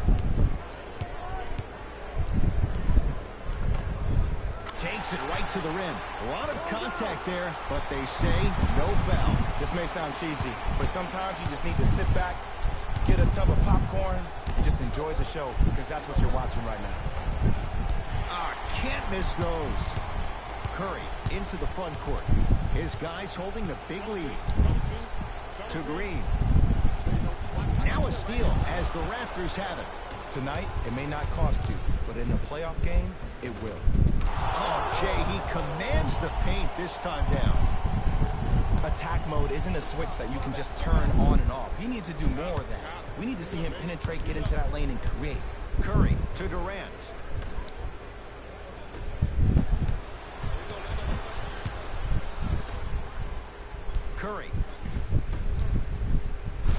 Takes it right to the rim. A lot of contact there, but they say no foul. This may sound cheesy, but sometimes you just need to sit back, get a tub of popcorn, and just enjoy the show, because that's what you're watching right now. Can't miss those. Curry into the front court. His guys holding the big lead. To Green. Now a steal as the Raptors have it. Tonight, it may not cost you, but in a playoff game, it will. Oh, Jay, he commands the paint this time down. Attack mode isn't a switch that you can just turn on and off. He needs to do more of that. We need to see him penetrate, get into that lane, and create. Curry to Durant. Curry.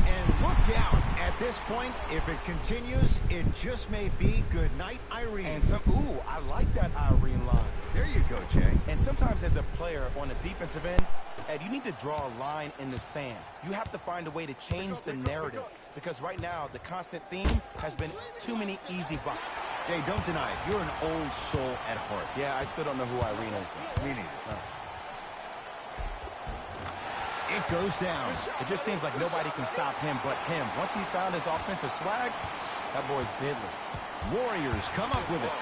And look out. At this point, if it continues, it just may be good night, Irene. And ooh, I like that Irene line. There you go, Jay. And sometimes as a player on the defensive end, Ed, you need to draw a line in the sand. You have to find a way to change the narrative. Because right now, the constant theme has been too many easy buckets. Jay, don't deny it. You're an old soul at heart. Yeah, I still don't know who Irene is. Me neither. No. It goes down. It just seems like nobody can stop him but him. Once he's found his offensive swag, that boy's deadly. Warriors come up with it.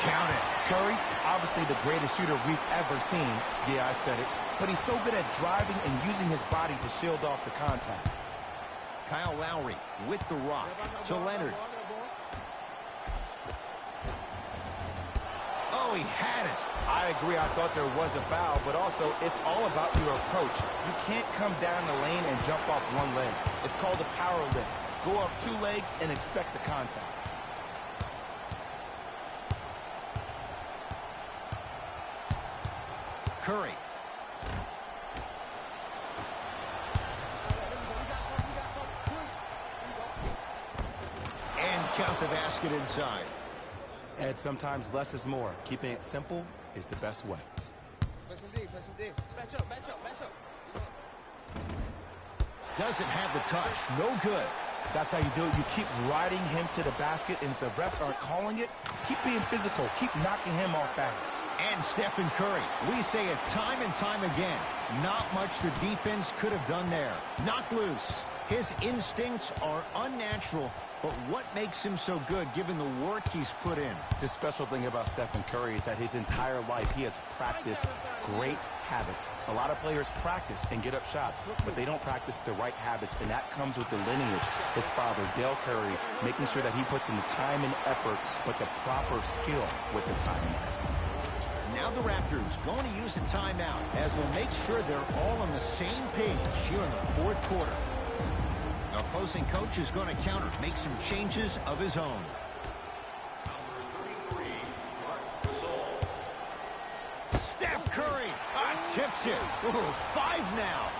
Count it. Curry, obviously the greatest shooter we've ever seen. Yeah, I said it. But he's so good at driving and using his body to shield off the contact. Kyle Lowry with the rock to Leonard. Oh, he had it. I agree. I thought there was a foul, but also it's all about your approach. You can't come down the lane and jump off one leg. It's called a power lift. Go off two legs and expect the contact. Curry. And count the basket inside. Ed, sometimes less is more. Keeping it simple is the best way. Play some D, play some D. Match up, match up, match up. Doesn't have the touch. No good. That's how you do it. You keep riding him to the basket, and if the refs aren't calling it, keep being physical. Keep knocking him off balance. And Stephen Curry. We say it time and time again. Not much the defense could have done there. Knocked loose. His instincts are unnatural, but what makes him so good given the work he's put in? The special thing about Stephen Curry is that his entire life he has practiced great habits. A lot of players practice and get up shots, but they don't practice the right habits, and that comes with the lineage. His father, Dale Curry, making sure that he puts in the time and effort, but the proper skill with the time and effort. Now the Raptors going to use a timeout as they'll make sure they're all on the same page here in the fourth quarter. The opposing coach is going to counter, make some changes of his own. Number 33, Marc Gasol. Steph Curry tips it. Ooh, 5 now.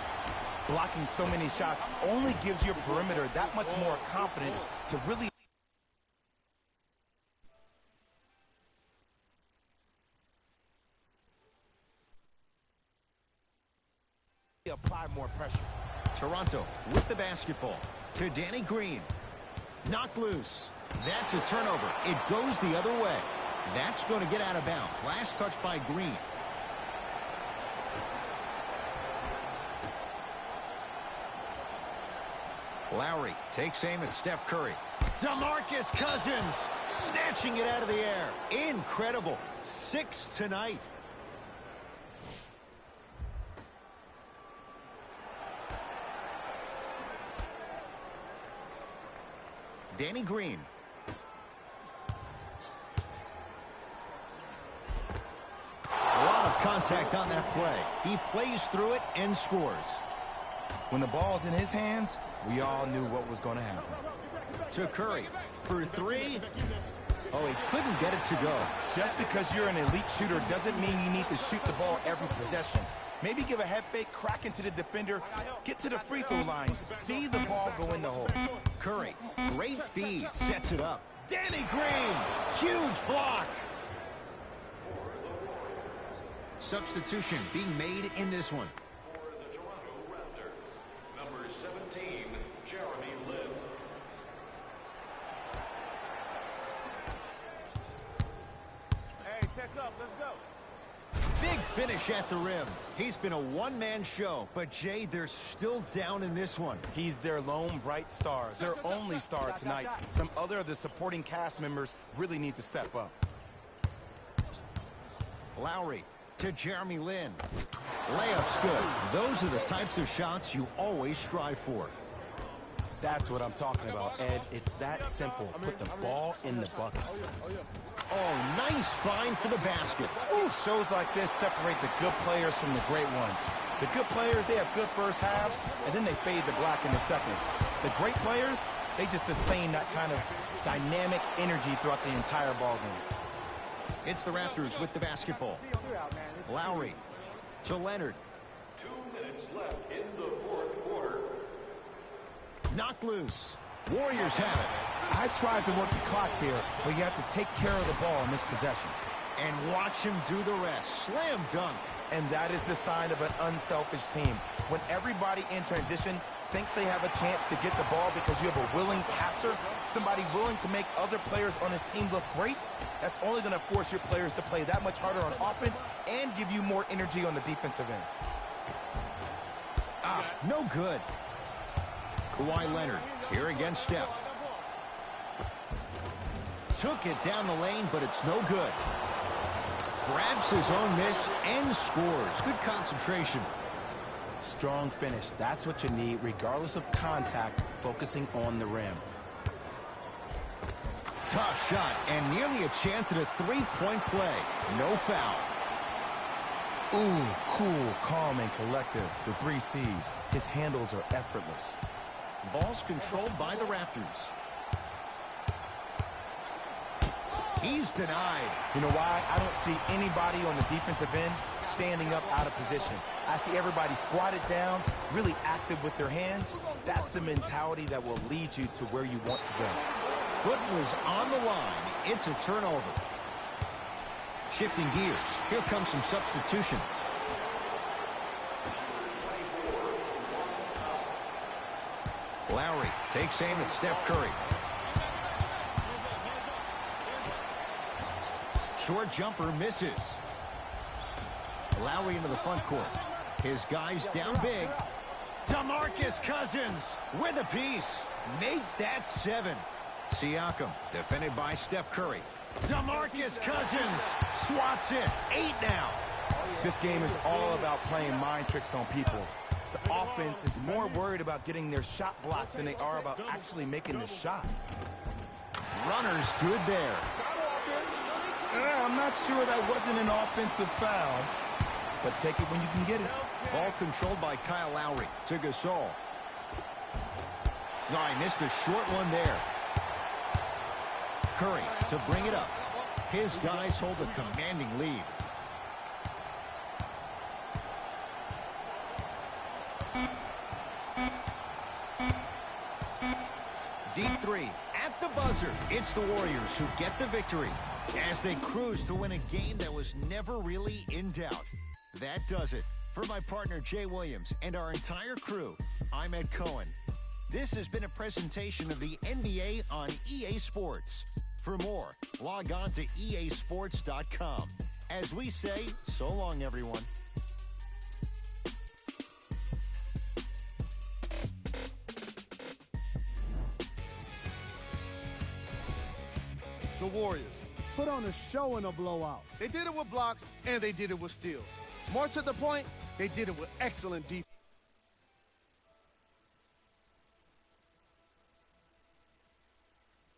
Blocking so many shots only gives your perimeter that much more confidence to really apply more pressure. Toronto with the basketball to Danny Green. Knocked loose. That's a turnover. It goes the other way. That's going to get out of bounds. Last touch by Green. Lowry takes aim at Steph Curry. DeMarcus Cousins snatching it out of the air. Incredible. 6 tonight. Danny Green. A lot of contact on that play. He plays through it and scores. When the ball's in his hands, we all knew what was going to happen. To Curry for 3. Oh, he couldn't get it to go. Just because you're an elite shooter doesn't mean you need to shoot the ball every possession. Maybe give a head fake, crack into the defender, get to the free throw line, see the ball go in the hole. Curry, great feed, sets it up. Danny Green, huge block. Substitution being made in this one. For the Toronto Raptors, number 17, Jeremy Lin. Hey, check up. Let's go. Big finish at the rim. He's been a one-man show, but Jay, they're still down in this one. He's their lone bright star, their only star tonight. Some other of the supporting cast members really need to step up. Lowry to Jeremy Lin. Layup's good. Those are the types of shots you always strive for. That's what I'm talking about, Ed. It's that simple. Put the ball in the bucket. Oh, nice find for the basket. Ooh, shows like this separate the good players from the great ones. The good players, they have good first halves, and then they fade to black in the second. The great players, they just sustain that kind of dynamic energy throughout the entire ball game. It's the Raptors with the basketball. Lowry to Leonard. 2 minutes left in the fourth quarter. Knocked loose. Warriors have it. I tried to work the clock here, but you have to take care of the ball in this possession. And watch him do the rest. Slam dunk. And that is the sign of an unselfish team. When everybody in transition thinks they have a chance to get the ball because you have a willing passer, somebody willing to make other players on his team look great, that's only going to force your players to play that much harder on offense and give you more energy on the defensive end. No good. Kawhi Leonard here against Steph. Took it down the lane, but it's no good. Grabs his own miss and scores. Good concentration. Strong finish. That's what you need, regardless of contact, focusing on the rim. Tough shot and nearly a chance at a three-point play. No foul. Ooh, cool, calm, and collective. The 3 C's. His handles are effortless. Ball's controlled by the Raptors. He's denied. You know why? I don't see anybody on the defensive end standing up out of position. I see everybody squatted down, really active with their hands. That's the mentality that will lead you to where you want to go. Foot was on the line. It's a turnover. Shifting gears. Here comes some substitutions. Lowry takes aim at Steph Curry. Short jumper misses. Lowry into the front court. His guys down big. DeMarcus Cousins with a piece. Make that 7. Siakam defended by Steph Curry. DeMarcus Cousins swats it. 8 now. This game is all about playing mind tricks on people. The offense is more worried about getting their shot blocked than they are about actually making the shot. Runner's good there. I'm not sure that wasn't an offensive foul, but take it when you can get it. Ball controlled by Kyle Lowry to Gasol. No, I missed a short one there. Curry to bring it up. His guys hold a commanding lead. Deep 3 at the buzzer. It's the Warriors who get the victory as they cruise to win a game that was never really in doubt. That does it. For my partner Jay Williams and our entire crew, I'm Ed Cohen. This has been a presentation of the NBA on EA Sports. For more, log on to easports.com. As we say, so long, everyone. The Warriors put on a show in a blowout. They did it with blocks, and they did it with steals. More to the point, they did it with excellent defense.